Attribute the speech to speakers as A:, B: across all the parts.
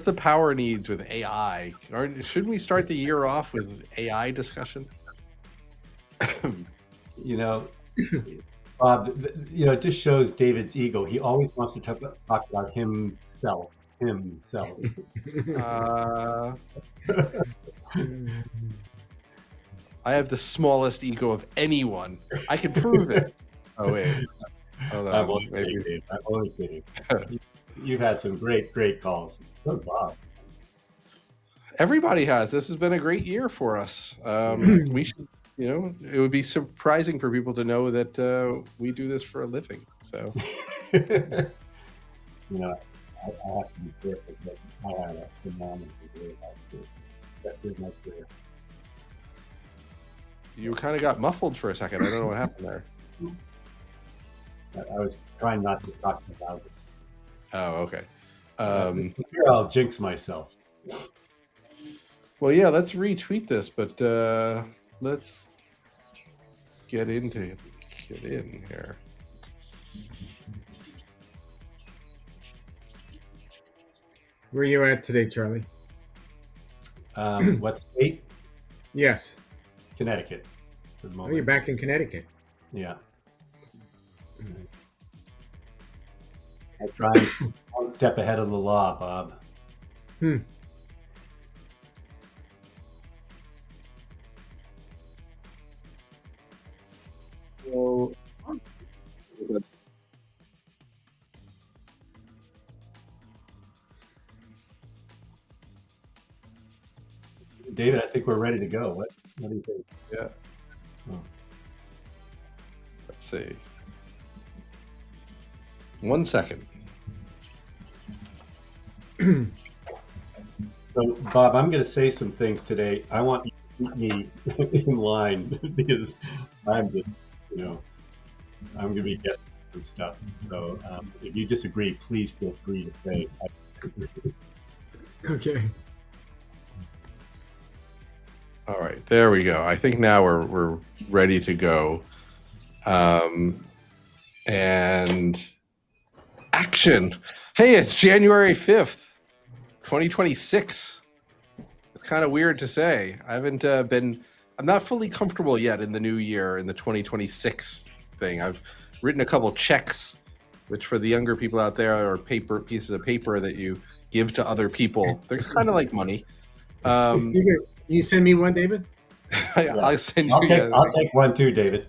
A: the power needs with AI? Shouldn't we start the year off with AI discussion?
B: You know, Bob, it just shows David's ego. He always wants to talk about himself.
A: I have the smallest ego of anyone. I can prove it. Oh wait, hold on.
B: I'm only kidding, Dave. I'm only kidding. You've had some great calls. So Bob.
A: Everybody has. This has been a great year for us. We should, it would be surprising for people to know that we do this for a living. So,
B: I have to be careful, but I had a phenomenal career that was my career.
A: You kind of got muffled for a second. I don't know what happened there.
B: I was trying not to talk about it.
A: Oh, okay.
B: Here I'll jinx myself.
A: Well, yeah, let's retweet this, but let's get in here.
C: Where are you at today, Charlie?
B: What state?
C: Yes.
B: Connecticut. For the
C: Oh,
B: moment.
C: you're back in Connecticut.
B: Yeah. I try one step ahead of the law, Bob.
A: So,
B: David, I think we're ready to go. What do you think?
A: Yeah.
B: Oh.
A: Let's see. 1 second.
B: So, Bob, I'm going to say some things today. I want you to keep me in line because I'm just, I'm going to be guessing some stuff. So, if you disagree, please feel free to say.
C: Okay.
A: All right, there we go. I think now we're ready to go. And action. Hey, it's January 5th, 2026. It's kind of weird to say. I haven't I'm not fully comfortable yet in the new year, in the 2026 thing. I've written a couple checks, which for the younger people out there are pieces of paper that you give to other people. They're kind of like money.
C: You send me one, David?
A: I'll send you.
B: I'll take one too, David.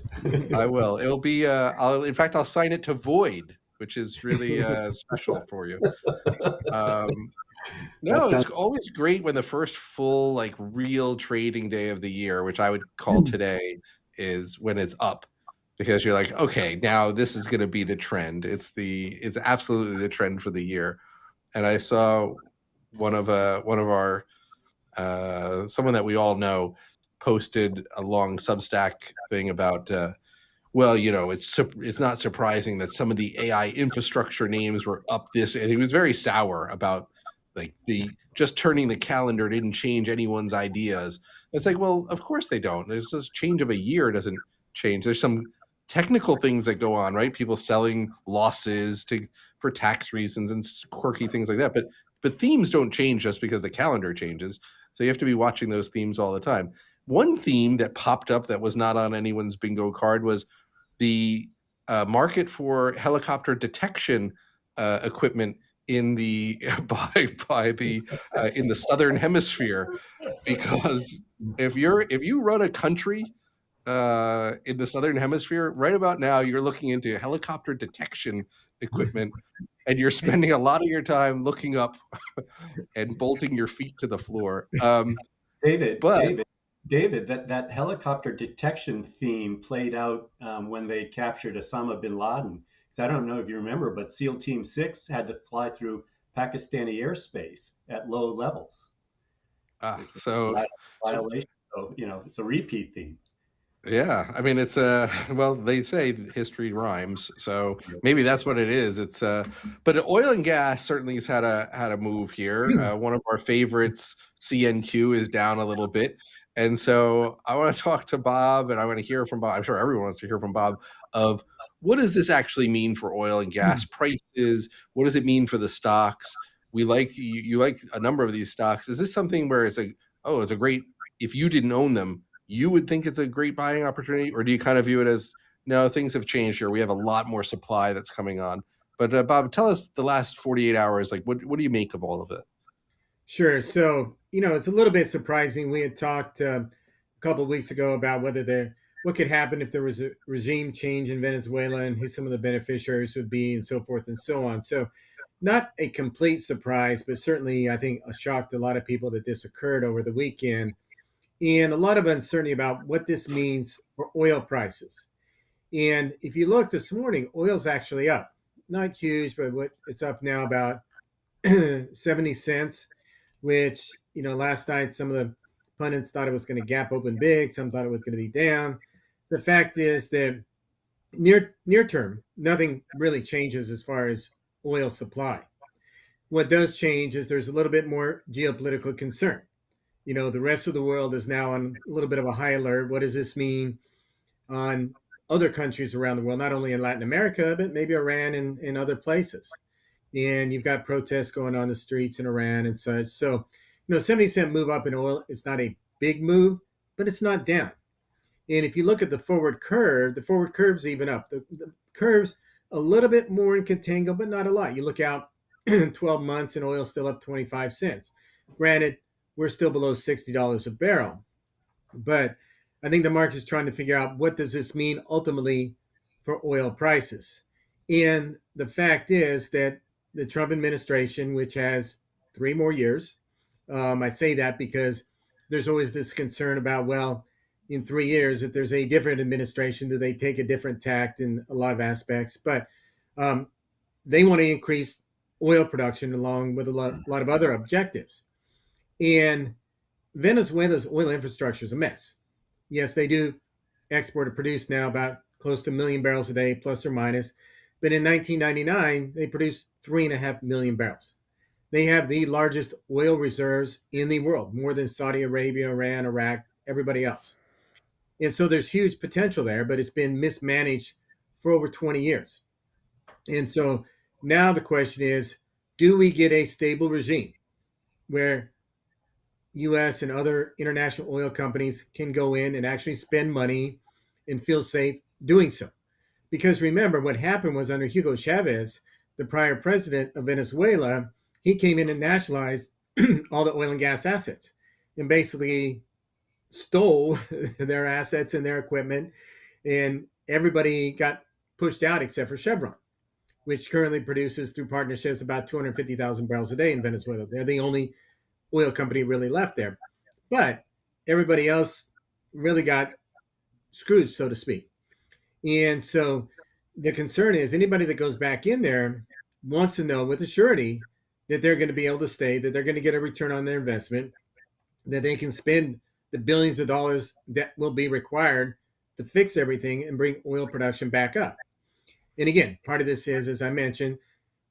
A: I will. It'll be. I'll sign it to Void, which is really special for you. No, it's always great when the first full, real trading day of the year, which I would call today, is when it's up, because you're like, okay, now this is going to be the trend. It's absolutely the trend for the year. And I saw one of our someone that we all know posted a long Substack thing about, it's not surprising that some of the AI infrastructure names were up this, and he was very sour about the just turning the calendar didn't change anyone's ideas. It's like, well, of course they don't. There's this change of a year doesn't change. There's some technical things that go on, right? People selling losses for tax reasons and quirky things like that. But themes don't change just because the calendar changes. So you have to be watching those themes all the time. One theme that popped up that was not on anyone's bingo card was the market for helicopter detection equipment in the in the southern hemisphere, because if you run a country in the southern hemisphere right about now, you're looking into helicopter detection equipment. And you're spending a lot of your time looking up and bolting your feet to the floor.
B: David, that helicopter detection theme played out when they captured Osama bin Laden. Because I don't know if you remember, but SEAL Team 6 had to fly through Pakistani airspace at low levels.
A: So
B: violation. So it's a repeat theme.
A: Yeah, I mean, it's they say history rhymes, so maybe that's what it is. It's but oil and gas certainly has had a move here. One of our favorites, CNQ, is down a little bit, and so I want to talk to Bob, and I want to hear from Bob. I'm sure everyone wants to hear from Bob of what does this actually mean for oil and gas prices? What does it mean for the stocks? you like a number of these stocks. Is this something where it's like, oh, it's a great, if you didn't own them, you would think it's a great buying opportunity? Or do you kind of view it as, no, things have changed here. We have a lot more supply that's coming on. But Bob, tell us the last 48 hours, like what do you make of all of it?
C: Sure. So, it's a little bit surprising. We had talked a couple of weeks ago about what could happen if there was a regime change in Venezuela and who some of the beneficiaries would be and so forth and so on. So, not a complete surprise, but certainly I think a shock to a lot of people that this occurred over the weekend, and a lot of uncertainty about what this means for oil prices. And if you look this morning, oil's actually up. Not huge, but it's up now about 70 cents, which, last night some of the pundits thought it was going to gap open big. Some thought it was going to be down. The fact is that near term, nothing really changes as far as oil supply. What does change is there's a little bit more geopolitical concern. The rest of the world is now on a little bit of a high alert. What does this mean on other countries around the world, not only in Latin America, but maybe Iran and other places? And you've got protests going on the streets in Iran and such. So, 70-cent move up in oil, it's not a big move, but it's not down. And if you look at the forward curve's even up. The curve's a little bit more in contango, but not a lot. You look out 12 months and oil's still up 25 cents. Granted, we're still below $60 a barrel. But I think the market is trying to figure out, what does this mean ultimately for oil prices? And the fact is that the Trump administration, which has 3 more years, I say that because there's always this concern about, well, in 3 years, if there's a different administration, do they take a different tact in a lot of aspects? But they want to increase oil production along with a lot of other objectives. And Venezuela's oil infrastructure is a mess. Yes, they do export or produce now about close to 1 million barrels a day, plus or minus. But in 1999, they produced 3.5 million barrels. They have the largest oil reserves in the world, more than Saudi Arabia, Iran, Iraq, everybody else. And so there's huge potential there, but it's been mismanaged for over 20 years. And so now the question is, do we get a stable regime where U.S. and other international oil companies can go in and actually spend money and feel safe doing so? Because remember, what happened was under Hugo Chavez, the prior president of Venezuela, he came in and nationalized all the oil and gas assets and basically stole their assets and their equipment, and everybody got pushed out except for Chevron, which currently produces through partnerships about 250,000 barrels a day in Venezuela. They're the only oil company really left there. But everybody else really got screwed, so to speak. And so the concern is anybody that goes back in there wants to know with a surety that they're going to be able to stay, that they're going to get a return on their investment, that they can spend the billions of dollars that will be required to fix everything and bring oil production back up. And again, part of this is, as I mentioned,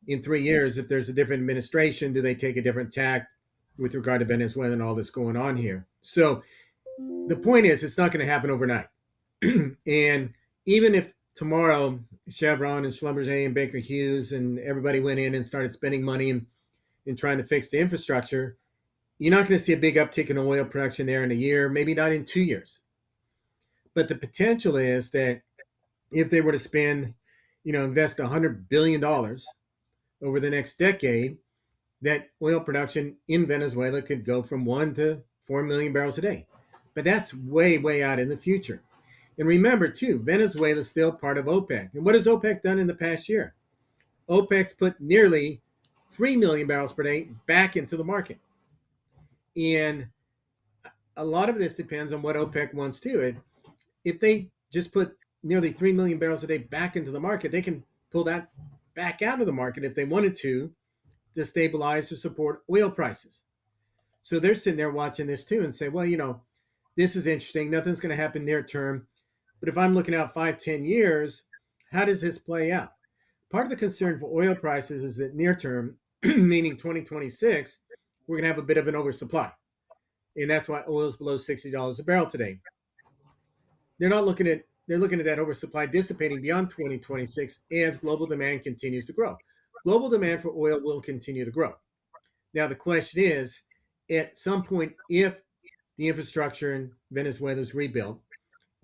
C: in 3 years, if there's a different administration, do they take a different tack with regard to Venezuela and all this going on here? So the point is, it's not going to happen overnight. And even if tomorrow Chevron and Schlumberger and Baker Hughes and everybody went in and started spending money and trying to fix the infrastructure, you're not going to see a big uptick in oil production there in a year, maybe not in 2 years. But the potential is that if they were to spend, invest $100 billion over the next decade, that oil production in Venezuela could go from 1 to 4 million barrels a day. But that's way, way out in the future. And remember, too, Venezuela is still part of OPEC. And what has OPEC done in the past year? OPEC's put nearly 3 million barrels per day back into the market. And a lot of this depends on what OPEC wants to. If they just put nearly 3 million barrels a day back into the market, they can pull that back out of the market if they wanted to stabilize or support oil prices. So they're sitting there watching this too and say, well, this is interesting. Nothing's going to happen near term. But if I'm looking out 5-10 years, how does this play out? Part of the concern for oil prices is that near term, meaning 2026, we're going to have a bit of an oversupply. And that's why oil is below $60 a barrel today. They're looking at that oversupply dissipating beyond 2026 as global demand continues to grow. Global demand for oil will continue to grow. Now, the question is, at some point, if the infrastructure in Venezuela is rebuilt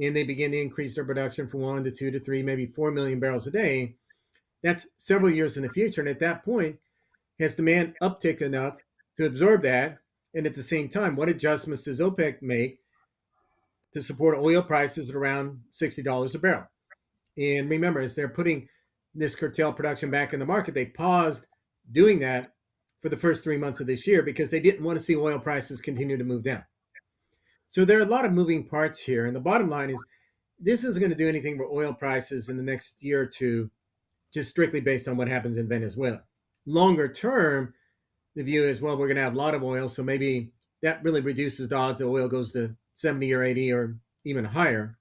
C: and they begin to increase their production from 1 to 2 to 3, maybe 4 million barrels a day, that's several years in the future. And at that point, has demand uptick enough to absorb that? And at the same time, what adjustments does OPEC make to support oil prices at around $60 a barrel? And remember, as they're putting this curtail production back in the market, they paused doing that for the first 3 months of this year because they didn't want to see oil prices continue to move down. So there are a lot of moving parts here. And the bottom line is this isn't going to do anything for oil prices in the next year or two, just strictly based on what happens in Venezuela. Longer term, the view is, well, we're going to have a lot of oil, so maybe that really reduces the odds that oil goes to 70 or 80 or even higher.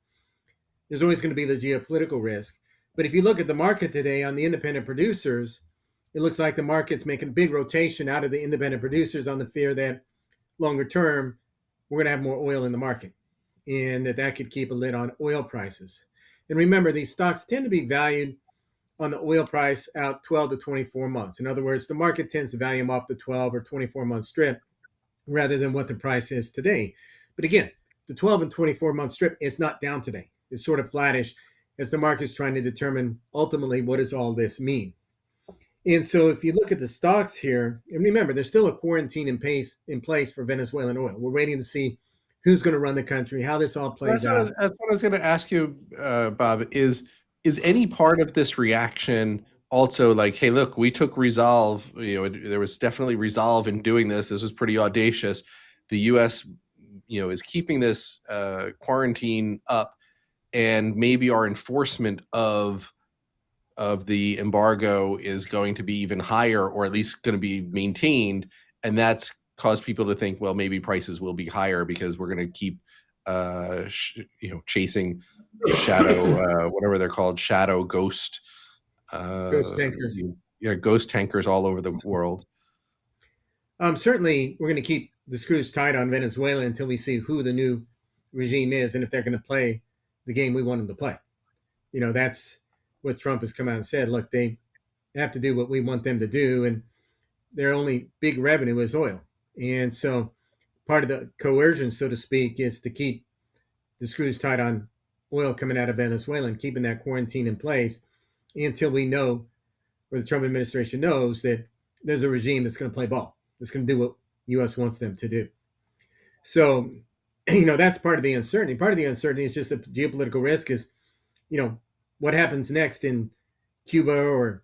C: There's always going to be the geopolitical risk. But if you look at the market today on the independent producers, it looks like the market's making a big rotation out of the independent producers on the fear that longer term, we're going to have more oil in the market and that could keep a lid on oil prices. And remember, these stocks tend to be valued on the oil price out 12 to 24 months. In other words, the market tends to value them off the 12 or 24-month strip rather than what the price is today. But again, the 12 and 24-month strip is not down today. It's sort of flattish as the market's trying to determine ultimately what does all this mean. And so if you look at the stocks here, and remember, there's still a quarantine in place for Venezuelan oil. We're waiting to see who's going to run the country, how this all plays out.
A: That's what I was going to ask you, Bob, is any part of this reaction also like, hey, look, we took resolve, there was definitely resolve in doing this. This was pretty audacious. The U.S., is keeping this quarantine up, and maybe our enforcement of the embargo is going to be even higher, or at least going to be maintained, and that's caused people to think, well, maybe prices will be higher because we're going to keep chasing shadow whatever they're called, shadow ghost
C: tankers.
A: Ghost tankers all over the world.
C: Certainly we're going to keep the screws tight on Venezuela until we see who the new regime is and if they're going to play the game we want them to play. That's what Trump has come out and said. Look, they have to do what we want them to do, and their only big revenue is oil. And so part of the coercion, so to speak, is to keep the screws tight on oil coming out of Venezuela and keeping that quarantine in place until we know, or the Trump administration knows, that there's a regime that's going to play ball, that's going to do what U.S. wants them to do. So, that's part of the uncertainty. Part of the uncertainty is just the geopolitical risk is, what happens next in Cuba or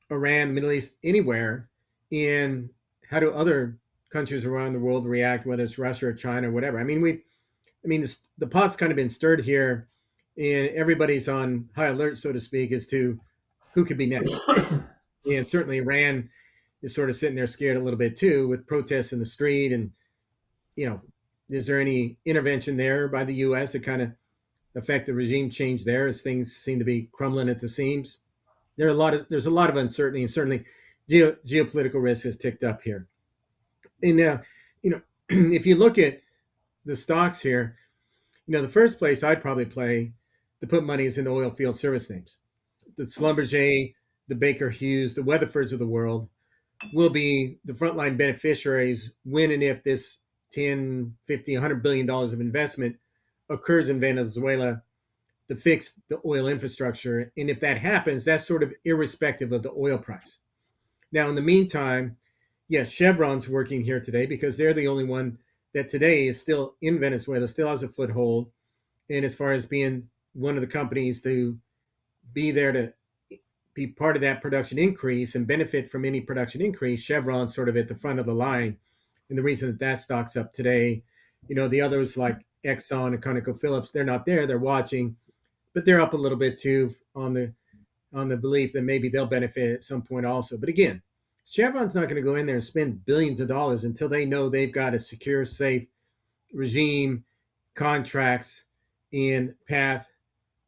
C: Iran, Middle East, anywhere, and how do other countries around the world react, whether it's Russia or China or whatever. The pot's kind of been stirred here, and everybody's on high alert, so to speak, as to who could be next. And certainly Iran is sort of sitting there scared a little bit too, with protests in the street. And, is there any intervention there by the U.S. that kind of affect the regime change there as things seem to be crumbling at the seams? There's a lot of uncertainty, and certainly geopolitical risk has ticked up here. And now, if you look at the stocks here, the first place I'd probably play to put money is in the oil field service names. The Schlumberger, the Baker Hughes, the Weatherfords of the world will be the frontline beneficiaries when and if this 10, 50, $100 billion of investment occurs in Venezuela to fix the oil infrastructure. And if that happens, that's sort of irrespective of the oil price. Now, in the meantime, yes, Chevron's working here today because they're the only one that today is still in Venezuela, still has a foothold. And as far as being one of the companies to be there to be part of that production increase and benefit from any production increase, Chevron's sort of at the front of the line. And the reason that stock's up today, the others like Exxon and ConocoPhillips, they're not there, they're watching, but they're up a little bit too on the belief that maybe they'll benefit at some point also. But again, Chevron's not going to go in there and spend billions of dollars until they know they've got a secure, safe regime, contracts, and path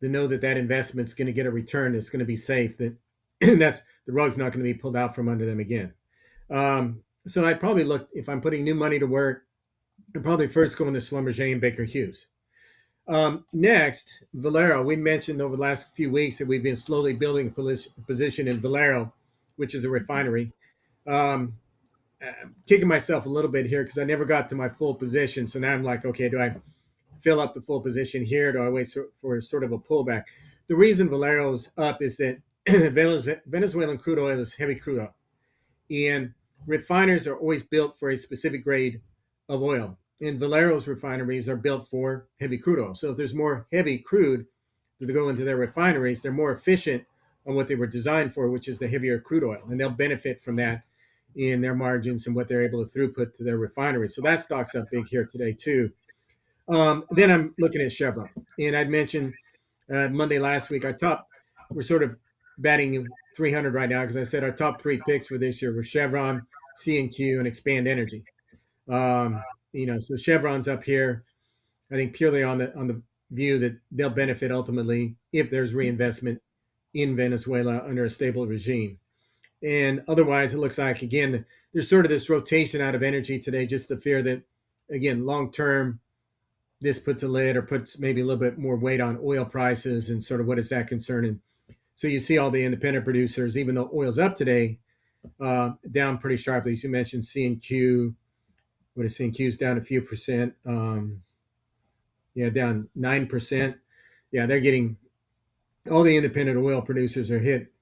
C: to know that investment's going to get a return that's going to be safe, that that's the rug's not going to be pulled out from under them again. So I'd probably look, if I'm putting new money to work, I'd probably first go into Schlumberger and Baker Hughes. Next, Valero. We mentioned over the last few weeks that we've been slowly building a position in Valero, which is a refinery. kicking myself a little bit here because I never got to my full position. So now I'm like, okay, do I fill up the full position here? Do I wait for sort of a pullback? The reason Valero's up is that Venezuelan crude oil is heavy crude oil, and refiners are always built for a specific grade of oil. And Valero's refineries are built for heavy crude oil. So if there's more heavy crude that go into their refineries, they're more efficient on what they were designed for, which is the heavier crude oil, and they'll benefit from that in their margins and what they're able to throughput to their refineries. So that stock's up big here today too. Then I'm looking at Chevron, and I'd mentioned Monday last week we're sort of batting 300 right now because I said our top three picks for this year were Chevron, C&Q, and Expand Energy. So Chevron's up here, I think purely on the view that they'll benefit ultimately if there's reinvestment in Venezuela under a stable regime. And otherwise, it looks like, again, there's sort of this rotation out of energy today, just the fear that, again, long term, this puts a lid or puts maybe a little bit more weight on oil prices and sort of what is that concerning. So you see all the independent producers, even though oil's up today, down pretty sharply. As you mentioned, C&Q, what is C&Q's down a few percent? Down 9%. Yeah, they're getting, all the independent oil producers are hit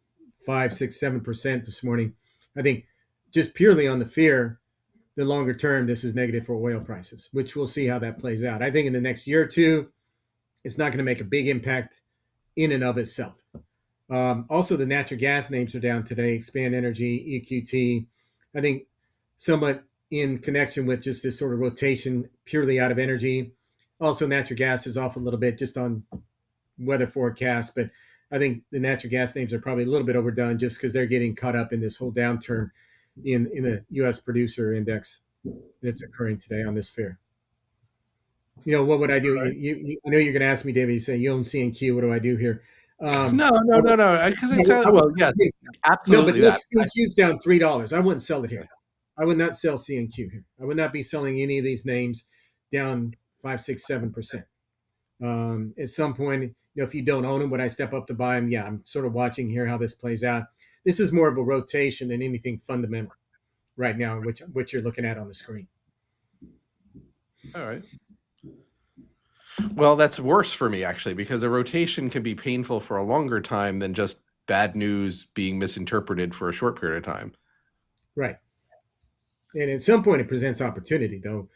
C: 5, 6, 7% this morning. I think just purely on the fear that longer term this is negative for oil prices, which we'll see how that plays out. I think in the next year or two, it's not going to make a big impact in and of itself. Also, the natural gas names are down today. Expand Energy, EQT. I think somewhat in connection with just this sort of rotation purely out of energy. Also, natural gas is off a little bit just on weather forecast, but I think the natural gas names are probably a little bit overdone just because they're getting caught up in this whole downturn in the U.S. producer index that's occurring today on this fear. What would I do? Right. I know you're going to ask me, David. You say you own C&Q. What do I do here?
A: No. Because it sounds yeah, absolutely.
C: No, but C&Q's down $3. I wouldn't sell it here. I would not sell C&Q here. I would not be selling any of these names down 5, 6, 7%. At some point, if you don't own them, would I step up to buy them? Yeah, I'm sort of watching here how this plays out. This is more of a rotation than anything fundamental right now, which you're looking at on the screen.
A: All right. Well, that's worse for me, actually, because a rotation can be painful for a longer time than just bad news being misinterpreted for a short period of time.
C: Right. And at some point, it presents opportunity, though.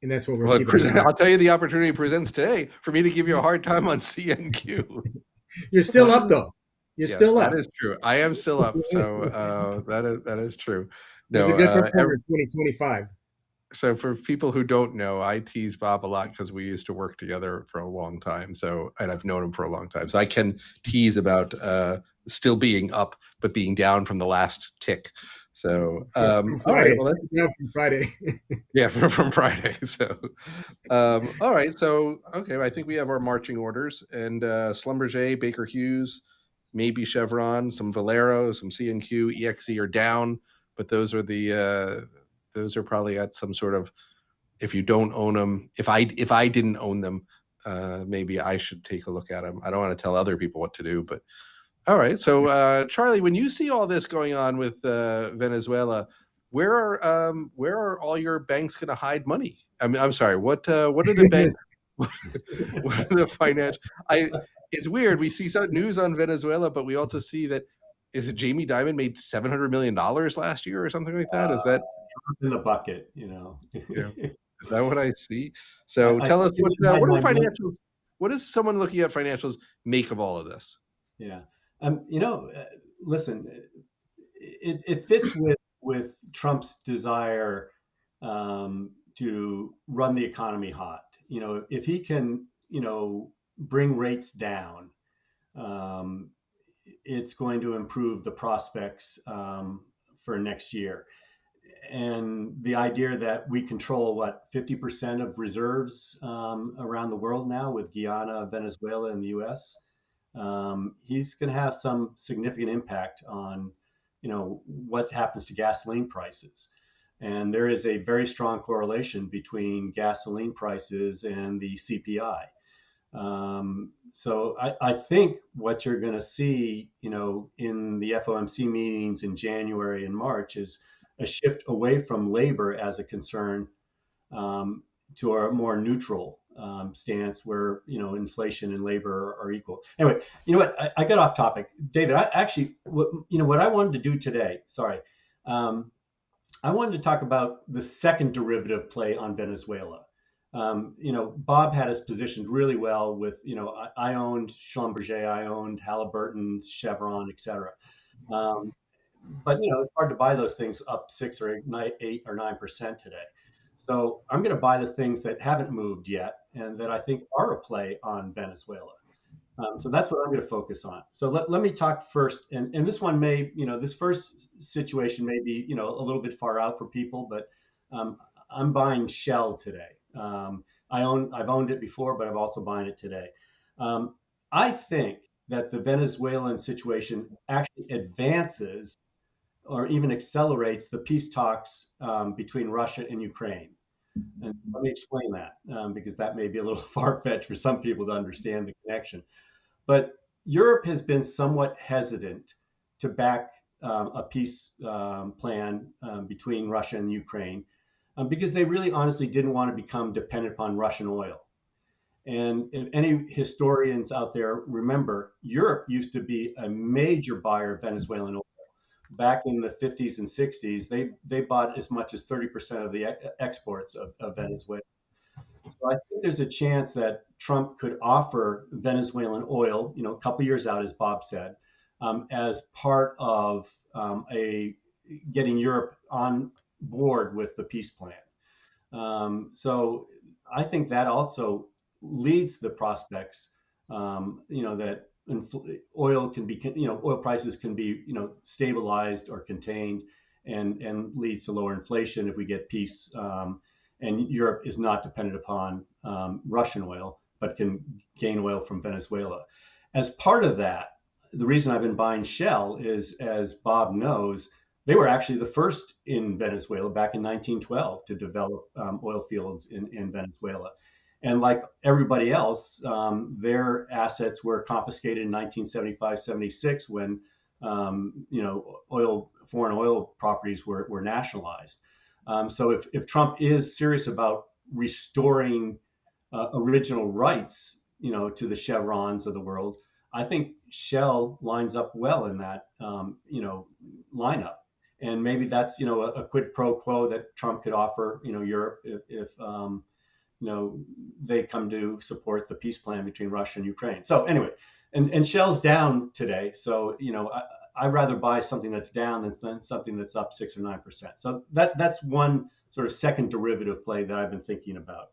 C: And that's what we're
A: I'll tell you, the opportunity presents today for me to give you a hard time on C&Q.
C: You're still up, though. You're still up.
A: That is true. I am still up. So that is true.
C: No, it's a good performer in 2025.
A: So for people who don't know, I tease Bob a lot because we used to work together for a long time. And I've known him for a long time. So I can tease about still being up, but being down from the last tick. So, all right. Well,
C: from Friday.
A: Yeah, from Friday. So, all right. So, okay. I think we have our marching orders, and Schlumberger, Baker Hughes, maybe Chevron, some Valero, some C&Q, EXE are down, but those are those are probably at some sort of, if you don't own them, if I didn't own them, maybe I should take a look at them. I don't want to tell other people what to do, but all right. So Charlie, when you see all this going on with Venezuela, where are all your banks going to hide money? I mean, I'm sorry. What are the banks? What are the financial? It's weird. We see some news on Venezuela, but we also see that, is it Jamie Dimon made $700 million last year or something like that? Is that
B: in the bucket?
A: Yeah. Is that what I see? So tell us what are financials? What does someone looking at financials make of all of this?
B: Yeah. Listen, it fits with Trump's desire to run the economy hot. If he can, bring rates down, it's going to improve the prospects for next year. And the idea that we control 50% of reserves around the world now with Guyana, Venezuela, and the U.S. He's going to have some significant impact on, what happens to gasoline prices. And there is a very strong correlation between gasoline prices and the CPI. So I think what you're going to see, in the FOMC meetings in January and March is a shift away from labor as a concern to a more neutral stance where, inflation and labor are equal. Anyway, you know what? I got off topic. David, I actually, what I wanted to do today, sorry, I wanted to talk about the second derivative play on Venezuela. Bob had us positioned really well with, I owned Schlumberger, I owned Halliburton, Chevron, et cetera. But it's hard to buy those things up 6 or 8 or 9% today. So I'm going to buy the things that haven't moved yet and that I think are a play on Venezuela. So that's what I'm going to focus on. So let me talk first, and this one may, this first situation may be, a little bit far out for people, but I'm buying Shell today. I've owned it before, but I'm also buying it today. I think that the Venezuelan situation actually advances or even accelerates the peace talks between Russia and Ukraine. And let me explain that because that may be a little far-fetched for some people to understand the connection. But Europe has been somewhat hesitant to back a peace plan between Russia and Ukraine because they really honestly didn't want to become dependent upon Russian oil. And if any historians out there remember, Europe used to be a major buyer of Venezuelan oil. Back in the 50s and 60s, they bought as much as 30% of the exports of Venezuela. So I think there's a chance that Trump could offer Venezuelan oil, a couple years out, as Bob said, as part of getting Europe on board with the peace plan. So I think that also leads the prospects, that oil can be, oil prices can be, stabilized or contained, and leads to lower inflation if we get peace. And Europe is not dependent upon Russian oil, but can gain oil from Venezuela. As part of that, the reason I've been buying Shell is, as Bob knows, they were actually the first in Venezuela back in 1912 to develop oil fields in Venezuela. And like everybody else, their assets were confiscated in 1975-76 when foreign oil properties were nationalized. So if Trump is serious about restoring original rights, to the Chevrons of the world, I think Shell lines up well in that, lineup. And maybe that's, a quid pro quo that Trump could offer, Europe if they come to support the peace plan between Russia and Ukraine. So anyway, and Shell's down today. So, I'd rather buy something that's down than something that's up 6 or 9%. So that's one sort of second derivative play that I've been thinking about.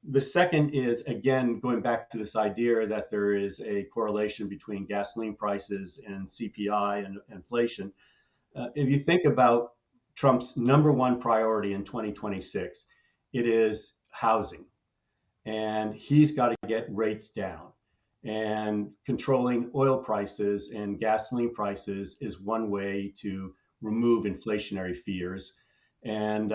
B: The second is, again, going back to this idea that there is a correlation between gasoline prices and CPI and inflation. If you think about Trump's number one priority in 2026, it is housing. And he's got to get rates down. And controlling oil prices and gasoline prices is one way to remove inflationary fears and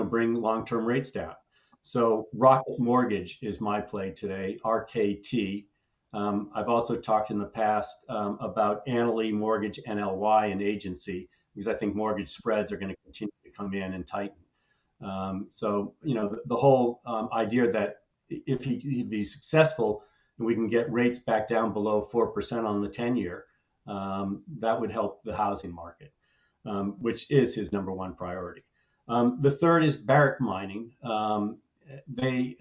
B: bring long-term rates down. So Rocket Mortgage is my play today, RKT. I've also talked in the past about Annaly Mortgage NLY, an agency, because I think mortgage spreads are going to continue to come in and tighten. So the whole idea that if he'd be successful, and we can get rates back down below 4% on the 10-year, that would help the housing market, which is his number one priority. The third is Barrick Mining. They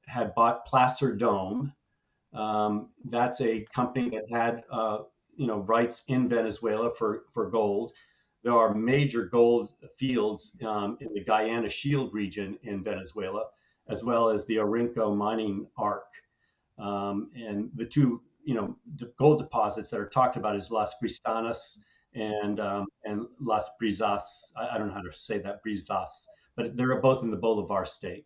B: had bought Placer Dome. That's a company that had rights in Venezuela for gold. There are major gold fields in the Guyana Shield region in Venezuela, as well as the Orinco mining arc. And the two, gold deposits that are talked about is Las Cristanas and Las Brisas. I don't know how to say that, Brisas, but they're both in the Bolivar state.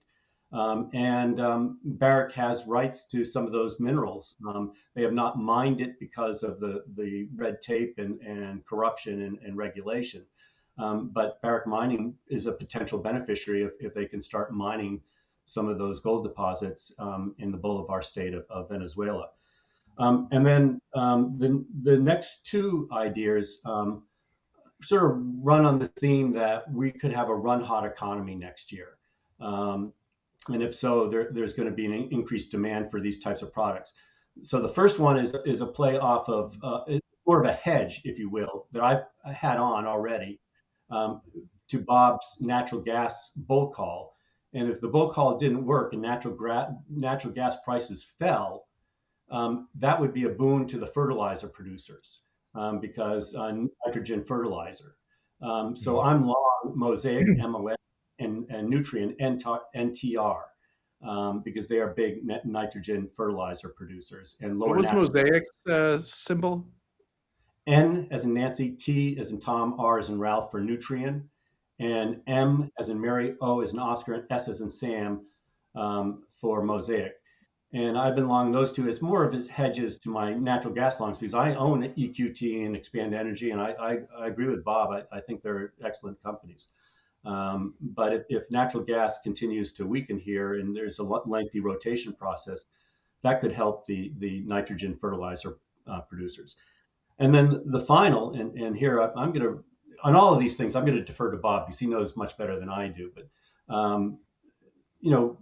B: Barrick has rights to some of those minerals. They have not mined it because of the red tape and corruption and regulation. But Barrick Mining is a potential beneficiary if they can start mining some of those gold deposits in the Bolivar state of Venezuela. And then the next two ideas, sort of run on the theme that we could have a run hot economy next year. Um, and if so, there's going to be an increased demand for these types of products. So the first one is a play off of more of a hedge, if you will, that I've had on already um, to Bob's natural gas bull call. And if the bull call didn't work and natural gas prices fell, that would be a boon to the fertilizer producers because nitrogen fertilizer. So I'm long Mosaic MOS and Nutrient NTR because they are big nitrogen fertilizer producers and
A: What
B: lower
A: was
B: natural
A: Mosaic's symbol?
B: N as in Nancy, T as in Tom, R as in Ralph for Nutrient, and M as in Mary, O as in Oscar, and S as in Sam for Mosaic. And I've been long those two as more of his hedges to my natural gas longs because I own EQT and Expand Energy, and I agree with Bob. I think they're excellent companies. But if natural gas continues to weaken here and there's a lengthy rotation process, that could help the nitrogen fertilizer producers. And then the final, and here I'm going to, on all of these things, I'm going to defer to Bob because he knows much better than I do. But, you know,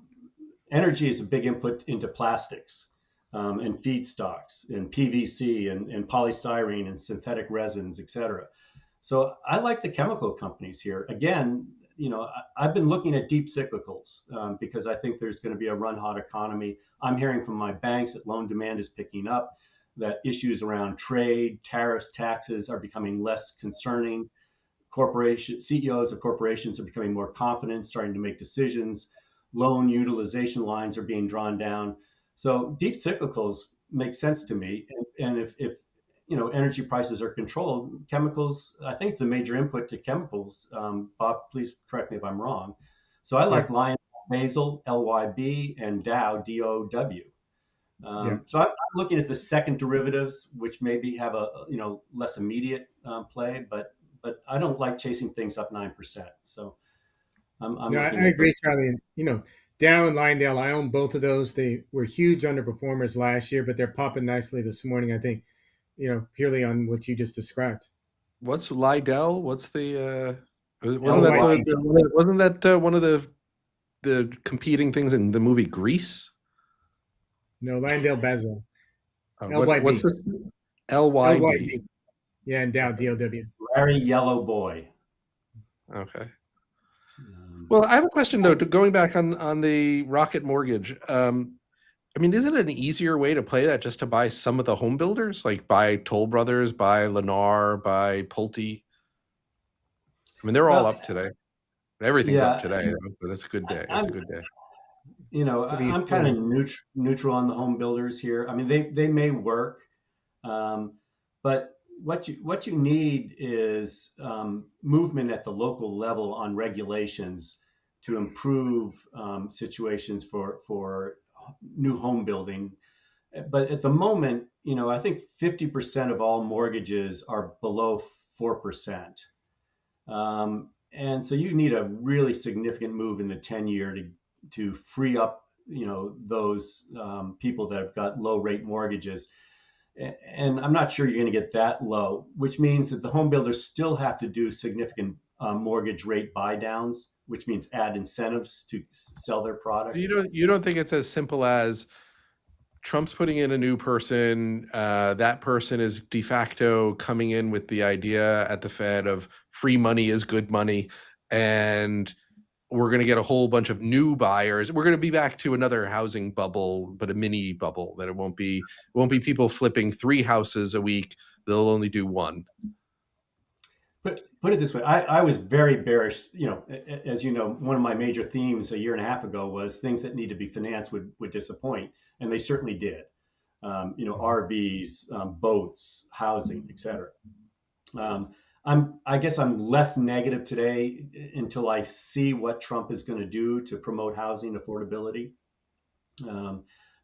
B: energy is a big input into plastics and feedstocks and PVC and polystyrene and synthetic resins, et cetera. So I like the chemical companies here. Again, I've been looking at deep cyclicals because I think there's going to be a run hot economy. I'm hearing from my banks that loan demand is picking up, that issues around trade, tariffs, taxes are becoming less concerning. CEOs of corporations are becoming more confident, starting to make decisions. Loan utilization lines are being drawn down. So deep cyclicals make sense to me. And if energy prices are controlled, chemicals, I think it's a major input to chemicals. Bob, please correct me if I'm wrong. So I like Lion Basil, LYB, and Dow, DOW. So I'm looking at the second derivatives, which maybe have a less immediate play, but I don't like chasing things up 9%. So I'm
C: No,
B: looking
C: I
B: at those.
C: agree, Charlie. And, Dow and Lyondale, I own both of those. They were huge underperformers last year, but they're popping nicely this morning, I think, purely on what you just described.
A: What's Lydell? What's the
B: LY.
A: wasn't that one of the competing things in the movie Grease?
C: No, Lyondale Basel.
A: What's
C: LYB.
A: this? LYB.
C: LYB. Yeah, and Dow,
A: Okay.
C: DOW.
B: Larry Yellow Boy.
A: Okay. Well, I have a question though. Going back on the Rocket Mortgage, I mean, isn't it an easier way to play that just to buy some of the home builders, like buy Toll Brothers, buy Lennar, buy Pulte? I mean, they're all
B: Well,
A: up today. Everything's up
B: yeah,
A: today, but it's a good day. It's a
B: I'm
A: good day.
C: So the
B: I'm kind of
C: utilities.
B: neutral on the home builders here. I mean, they may work, um, but what you need is movement at the local level on regulations to improve situations for new home building. But at the moment, I think 50% of all mortgages are below 4%. And so you need a really significant move in the 10-year to free up, those people that have got low rate mortgages. And I'm not sure you're going to get that low, which means that the home builders still have to do significant mortgage rate buy downs, which means add incentives to sell their product.
A: You don't think it's as simple as Trump's putting in a new person. That person is de facto coming in with the idea at the Fed of free money is good money, and we're going to get a whole bunch of new buyers. We're going to be back to another housing bubble, but a mini bubble. That it won't be people flipping 3 houses a week. They'll only do one.
B: Put it this way, I was very bearish. As you know, one of my major themes a year and a half ago was things that need to be financed would disappoint, and they certainly did. RVs, boats, housing, etc. I guess I'm less negative today until I see what Trump is going to do to promote housing affordability.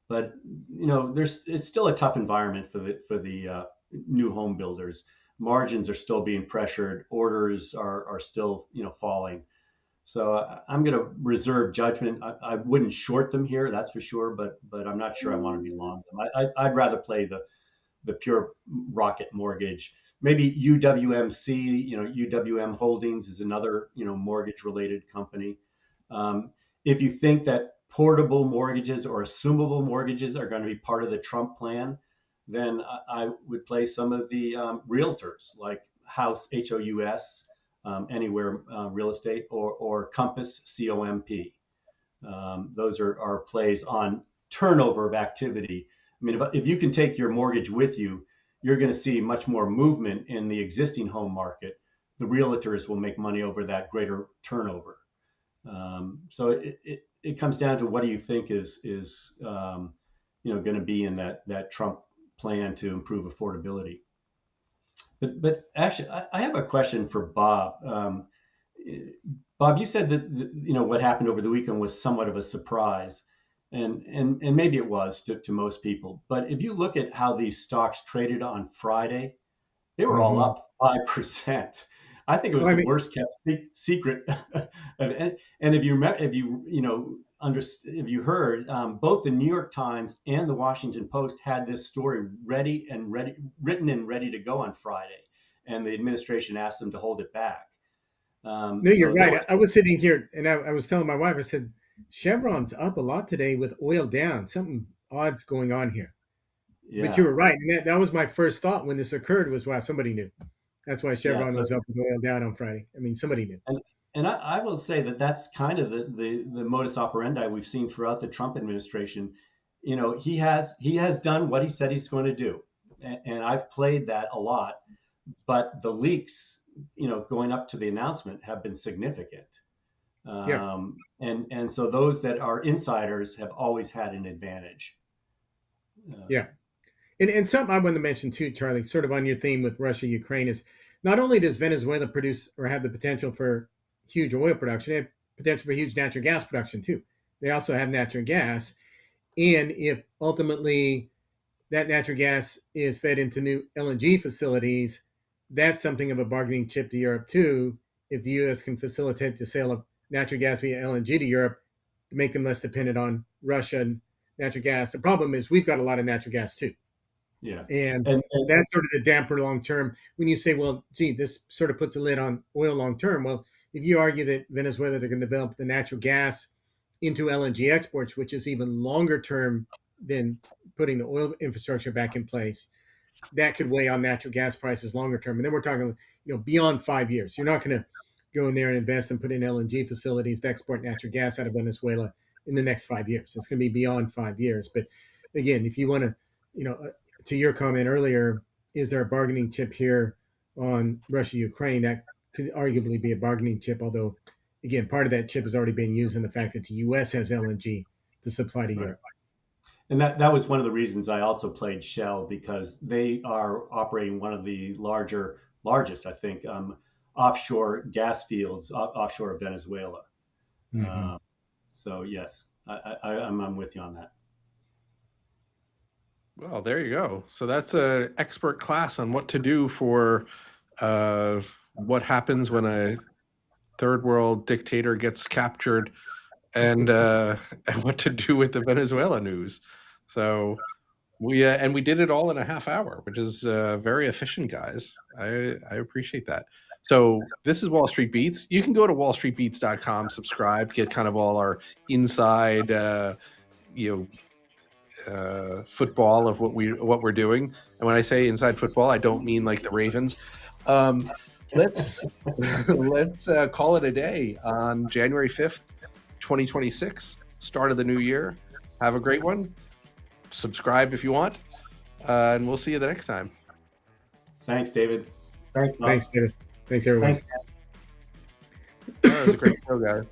B: But it's still a tough environment for the new home builders. Margins are still being pressured. Orders are still falling. So I'm going to reserve judgment. I wouldn't short them here, that's for sure. But I'm not sure I want to be long them. I'd rather play the pure rocket mortgage maybe UWMC, UWM Holdings is another, mortgage related company. If you think that portable mortgages or assumable mortgages are going to be part of the Trump plan, then I would play some of the realtors like House, HOUS, Anywhere Real Estate, or Compass, COMP. Those are plays on turnover of activity. I mean, if you can take your mortgage with you, you're going to see much more movement in the existing home market. The realtors will make money over that greater turnover. So it comes down to what do you think is going to be in that Trump plan to improve affordability. But actually, I have a question for Bob. Bob, you said that what happened over the weekend was somewhat of a surprise, and maybe it was to most people. But if you look at how these stocks traded on Friday, they were all up 5%. I think it was the worst kept secret. And if you remember, if you heard, both the New York Times and the Washington Post had this story written and ready to go on Friday, and the administration asked them to hold it back.
C: No, you're right. I was sitting here and I was telling my wife, I said, Chevron's up a lot today with oil down. Something odd's going on here. Yeah. But you were right. And that was my first thought when this occurred was, wow, somebody knew. That's why Chevron was up with oil down on Friday. I mean, somebody knew.
B: And I will say that that's kind of the modus operandi we've seen throughout the Trump administration. He has done what he said he's going to do. And I've played that a lot. But the leaks, going up to the announcement have been significant. And so those that are insiders have always had an advantage.
C: Yeah. And something I want to mention too, Charlie, sort of on your theme with Russia, Ukraine, is not only does Venezuela produce or have the potential for huge oil production, they have potential for huge natural gas production too. They also have natural gas. And if ultimately that natural gas is fed into new LNG facilities, that's something of a bargaining chip to Europe too. If the U.S. can facilitate the sale of natural gas via LNG to Europe to make them less dependent on Russian natural gas. The problem is we've got a lot of natural gas too.
B: Yeah.
C: And that's sort of the damper long term. When you say, well, gee, this sort of puts a lid on oil long term. Well, if you argue that Venezuela, they're going to develop the natural gas into LNG exports, which is even longer term than putting the oil infrastructure back in place, that could weigh on natural gas prices longer term. And then we're talking, beyond 5 years. You're not going to go in there and invest and put in LNG facilities to export natural gas out of Venezuela in the next 5 years. It's going to be beyond 5 years. But again, if you want to, to your comment earlier, is there a bargaining chip here on Russia, Ukraine? That could arguably be a bargaining chip, although, again, part of that chip is already being used in the fact that the U.S. has LNG to supply to Europe.
B: And that was one of the reasons I also played Shell, because they are operating one of the largest, I think, offshore gas fields offshore of Venezuela. Mm-hmm. So, yes, I'm with you on that.
A: Well, there you go. So that's an expert class on what to do for what happens when a third world dictator gets captured and what to do with the Venezuela news. So we did it all in a half hour, which is very efficient, guys. I appreciate that. So this is Wall Street Beats. You can go to wallstreetbeats.com, subscribe, get kind of all our inside, football of what we're doing. And when I say inside football, I don't mean like the Ravens. Let's call it a day on January 5th, 2026, start of the new year. Have a great one. Subscribe if you want, and we'll see you the next time.
B: Thanks, David.
C: Thanks, David. Thanks, everyone.
A: That was a great show, guys.